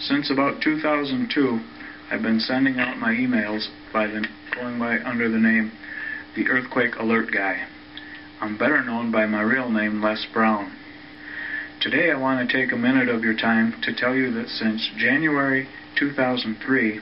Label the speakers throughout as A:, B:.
A: Since about 2002, I've been sending out my emails going by under the name The Earthquake Alert Guy. I'm better known by my real name, Les Brown. Today I want to take a minute of your time to tell you that since January 2003,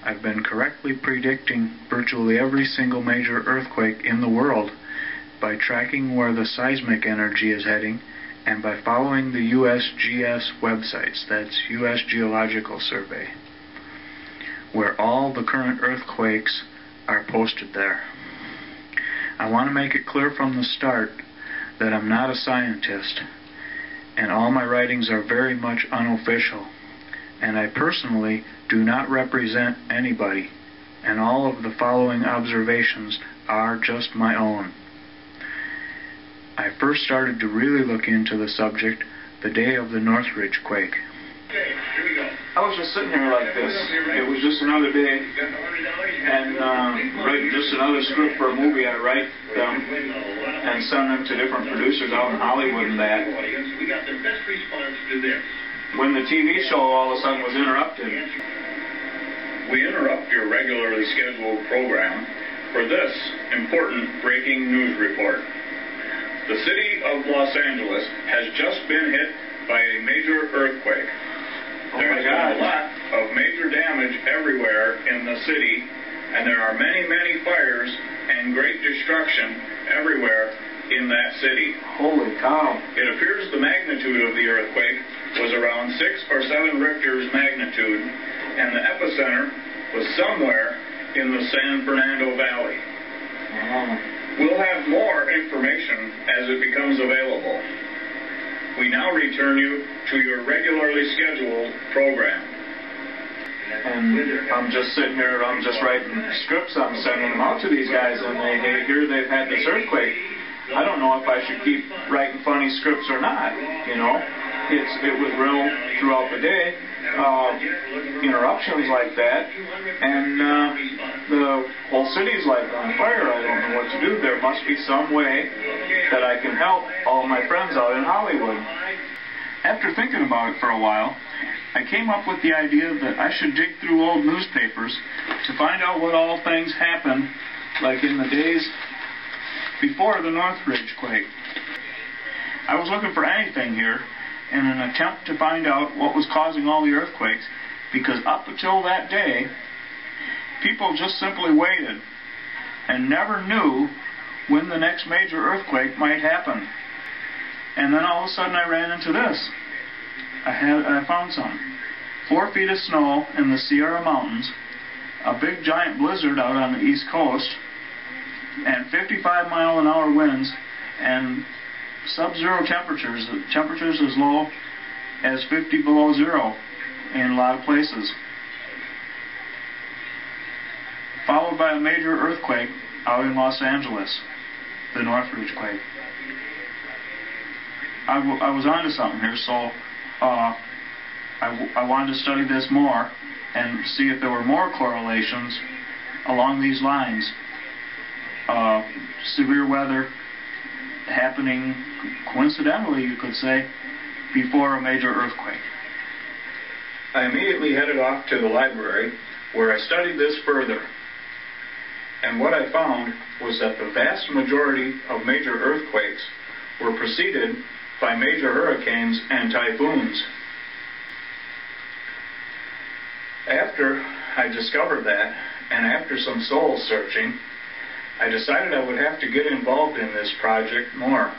A: I've been correctly predicting virtually every single major earthquake in the world by tracking where the seismic energy is heading and by following the USGS websites, that's U.S. Geological Survey, where all the current earthquakes are posted there. I want to make it clear from the start that I'm not a scientist, and all my writings are very much unofficial, and I personally do not represent anybody, and all of the following observations are just my own. I first started to really look into the subject the day of the Northridge quake.
B: Okay, here we go.
A: I was just sitting here like this. It was just another day, and writing just another script for a movie I write them and send them to different producers out in Hollywood and that.
B: We got the best response to this.
A: When the TV show all of a sudden was interrupted.
B: We interrupt your regularly scheduled program for this important breaking news report. The city of Los Angeles has just been hit by a major earthquake. There has been a lot of major damage everywhere in the city, and there are many, many fires and great destruction everywhere in that city.
A: Holy cow.
B: It appears the magnitude of the earthquake was around 6 or 7 Richter's magnitude, and the epicenter was somewhere in the San Fernando Valley. We'll have more information as it becomes available. We now return you to your regularly scheduled program.
A: And I'm just sitting here, I'm just writing scripts, I'm sending them out to these guys, and they hear they've had this earthquake. I don't know if I should keep writing funny scripts or not, you know. It was real throughout the day, interruptions like that, and the whole city's like on fire. I don't know what to do. There must be some way that I can help all my friends out in Hollywood. After thinking about it for a while, I came up with the idea that I should dig through old newspapers to find out what all things happened, like in the days before the Northridge quake. I was looking for anything here in an attempt to find out what was causing all the earthquakes, because up until that day, people just simply waited and never knew when the next major earthquake might happen. And then all of a sudden I ran into this. I found something. 4 feet of snow in the Sierra Mountains, a big giant blizzard out on the East Coast, and 55-mile-an-hour winds, and sub-zero temperatures as low as 50 below zero in a lot of places. Followed by a major earthquake out in Los Angeles, the Northridge quake. I was onto something here, so I wanted to study this more and see if there were more correlations along these lines. Severe weather happening coincidentally, you could say, before a major earthquake. I immediately headed off to the library where I studied this further. And what I found was that the vast majority of major earthquakes were preceded by major hurricanes and typhoons. After I discovered that, and after some soul searching, I decided I would have to get involved in this project more.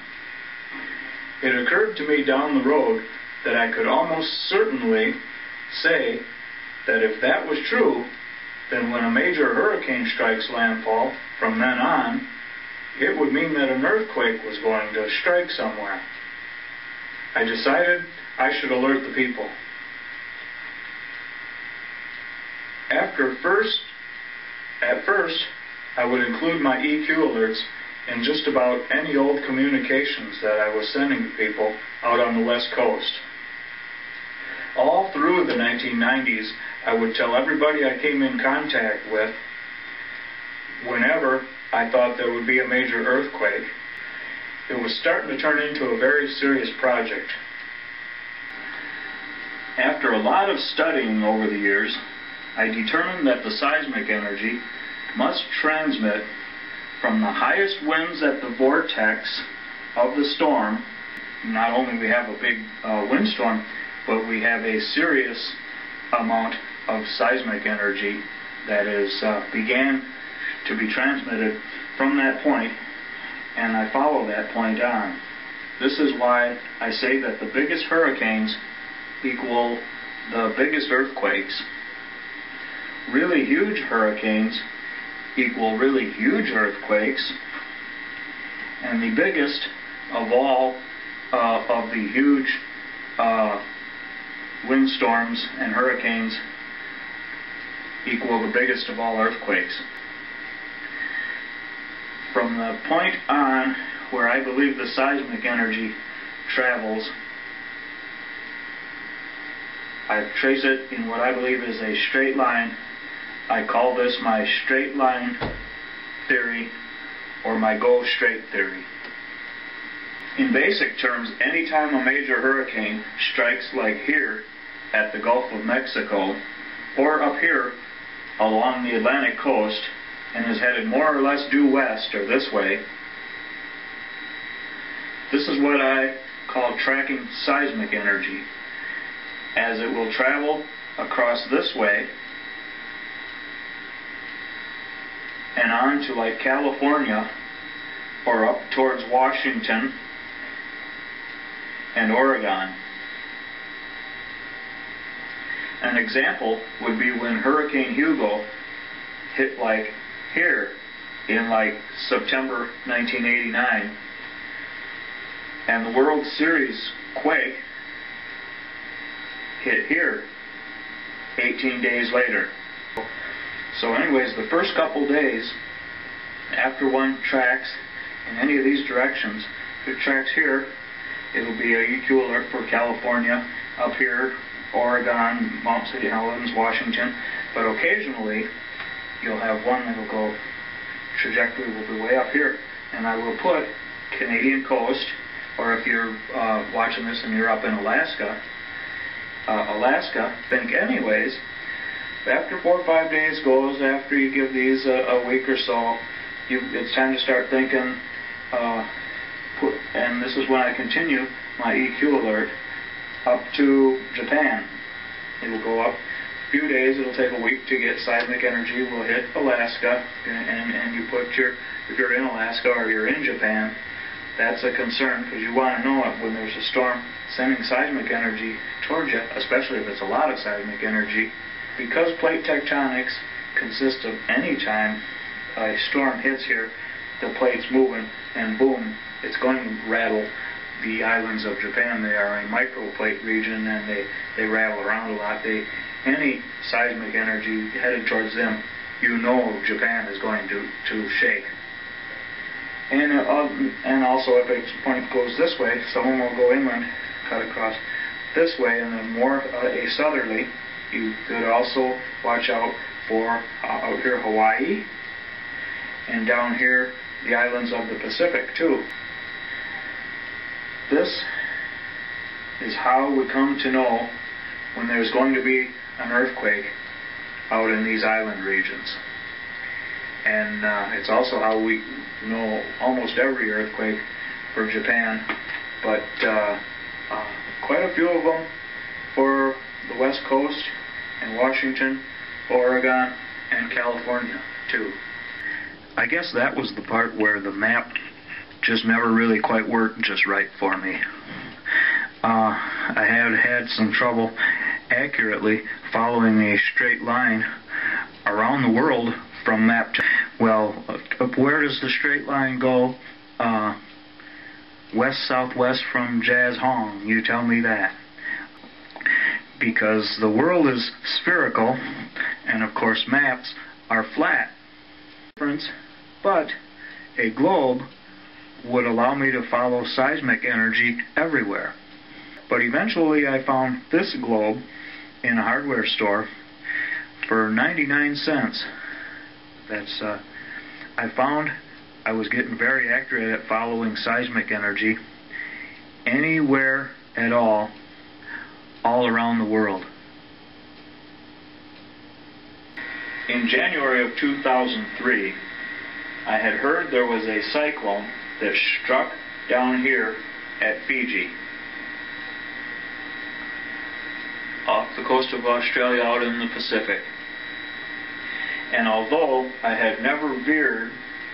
A: It occurred to me down the road that I could almost certainly say that if that was true, then when a major hurricane strikes landfall from then on, it would mean that an earthquake was going to strike somewhere. I decided I should alert the people. At first, I would include my EQ alerts in just about any old communications that I was sending to people out on the West Coast. All through the 1990s, I would tell everybody I came in contact with whenever I thought there would be a major earthquake. It was starting to turn into a very serious project. After a lot of studying over the years, I determined that the seismic energy must transmit from the highest winds at the vortex of the storm. Not only we have a big windstorm, but we have a serious amount of seismic energy that is began to be transmitted from that point, and I follow that point on. This is why I say that the biggest hurricanes equal the biggest earthquakes. Really huge hurricanes equal really huge earthquakes, and the biggest of all of the huge windstorms and hurricanes equal the biggest of all earthquakes. From the point on where I believe the seismic energy travels, I trace it in what I believe is a straight line. I call this my straight line theory, or my go straight theory. In basic terms, anytime a major hurricane strikes like here at the Gulf of Mexico, or up here along the Atlantic coast, and is headed more or less due west or this way, this is what I call tracking seismic energy, as it will travel across this way and on to like California or up towards Washington and Oregon. An example would be when Hurricane Hugo hit like here in like September 1989, and the World Series quake hit here 18 days later. So anyways, the first couple days after one tracks in any of these directions, if it tracks here, it'll be a EQ alert for California, up here, Oregon, Mount St. Helens, Washington, but occasionally you'll have one that'll go, trajectory will be way up here, and I will put Canadian coast, or if you're watching this and you're up in Alaska, think anyways, after 4 or 5 days goes, after you give these a week or so, it's time to start thinking, and this is when I continue my EQ alert, up to Japan. It'll go up a few days, it'll take a week to get seismic energy, will hit Alaska, and you put if you're in Alaska or you're in Japan, that's a concern, because you want to know it when there's a storm sending seismic energy towards you, especially if it's a lot of seismic energy. Because plate tectonics consist of any time a storm hits here, the plate's moving, and boom, it's going to rattle the islands of Japan. They are a microplate region, and they rattle around a lot. Any seismic energy headed towards them, you know Japan is going to shake. And also, if a point goes this way, someone will go inland, cut across this way, and then more a southerly. You could also watch out for out here Hawaii, and down here the islands of the Pacific too. This is how we come to know when there's going to be an earthquake out in these island regions. And it's also how we know almost every earthquake for Japan, but quite a few of them for the West Coast and Washington, Oregon, and California too. I guess that was the part where the map just never really quite worked just right for me. I had some trouble accurately following a straight line around the world from map to... Well, where does the straight line go? West-southwest from Jazz Hong. You tell me that. Because the world is spherical, and of course maps are flat. But a globe would allow me to follow seismic energy everywhere. But eventually I found this globe in a hardware store for 99 cents. That's I found I was getting very accurate at following seismic energy anywhere at all all around the world. In January of 2003, I had heard there was a cyclone that struck down here at Fiji, off the coast of Australia out in the Pacific. And although I had never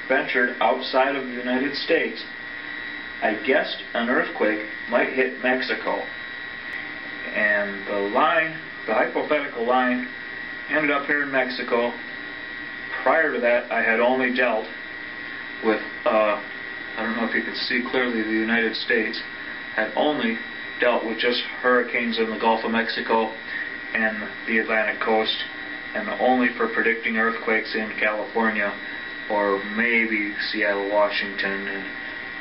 A: ventured outside of the United States, I guessed an earthquake might hit Mexico. And the hypothetical line, ended up here in Mexico. Prior to that, I had only dealt with, I don't know if you can see clearly, the United States, had only dealt with just hurricanes in the Gulf of Mexico and the Atlantic coast, and only for predicting earthquakes in California or maybe Seattle, Washington,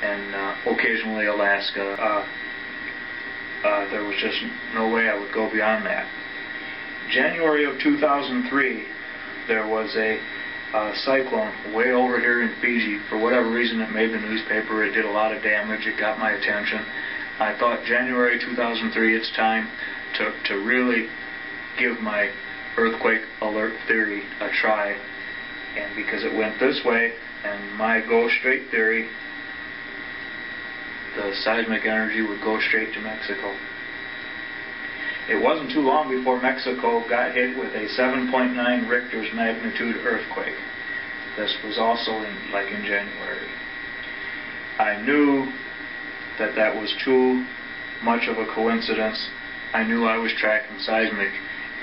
A: and occasionally Alaska. There was just no way I would go beyond that. January of 2003, there was a cyclone way over here in Fiji. For whatever reason, it made the newspaper. It did a lot of damage. It got my attention. I thought January 2003, it's time to really give my earthquake alert theory a try. And because it went this way, and my go straight theory, the seismic energy would go straight to Mexico. It wasn't too long before Mexico got hit with a 7.9 Richter's magnitude earthquake. This was also in January. I knew that was too much of a coincidence. I knew I was tracking seismic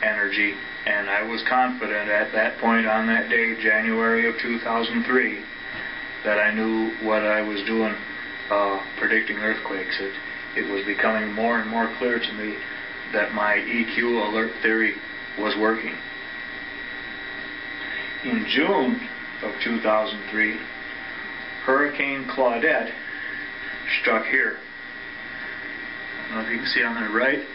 A: energy, and I was confident at that point on that day, January of 2003, that I knew what I was doing predicting earthquakes. It was becoming more and more clear to me that my EQ alert theory was working. In June of 2003, Hurricane Claudette struck here. I don't know if you can see on the right,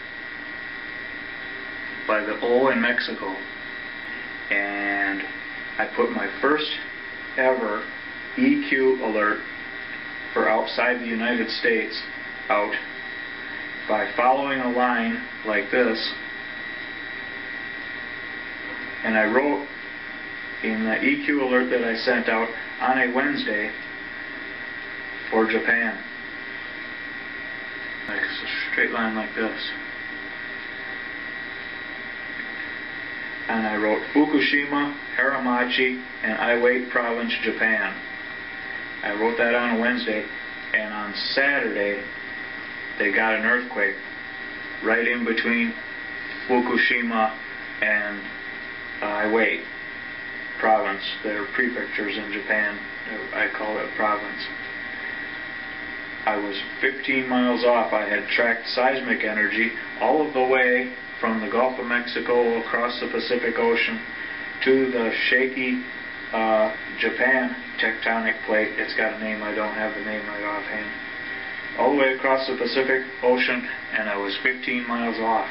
A: by the O in Mexico. And I put my first ever EQ alert for outside the United States out by following a line like this. And I wrote in the EQ alert that I sent out on a Wednesday for Japan. Like a straight line like this. And I wrote Fukushima, Haramachi, and Iwate Province, Japan. I wrote that on a Wednesday, and on Saturday they got an earthquake right in between Fukushima and Iwate Province. They're prefectures in Japan. I call it a province. I was 15 miles off. I had tracked seismic energy all of the way from the Gulf of Mexico across the Pacific Ocean to the shaky Japan tectonic plate. It's got a name. I don't have the name right offhand. All the way across the Pacific Ocean, and I was 15 miles off.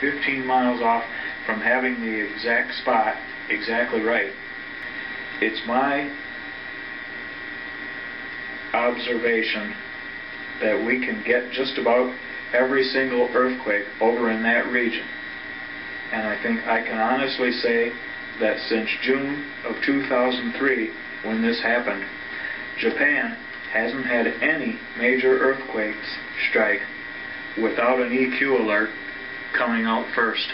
A: 15 miles off from having the exact spot exactly right. It's my observation that we can get just about every single earthquake over in that region. And I think I can honestly say that since June of 2003, when this happened, Japan hasn't had any major earthquakes strike without an EQ alert coming out first.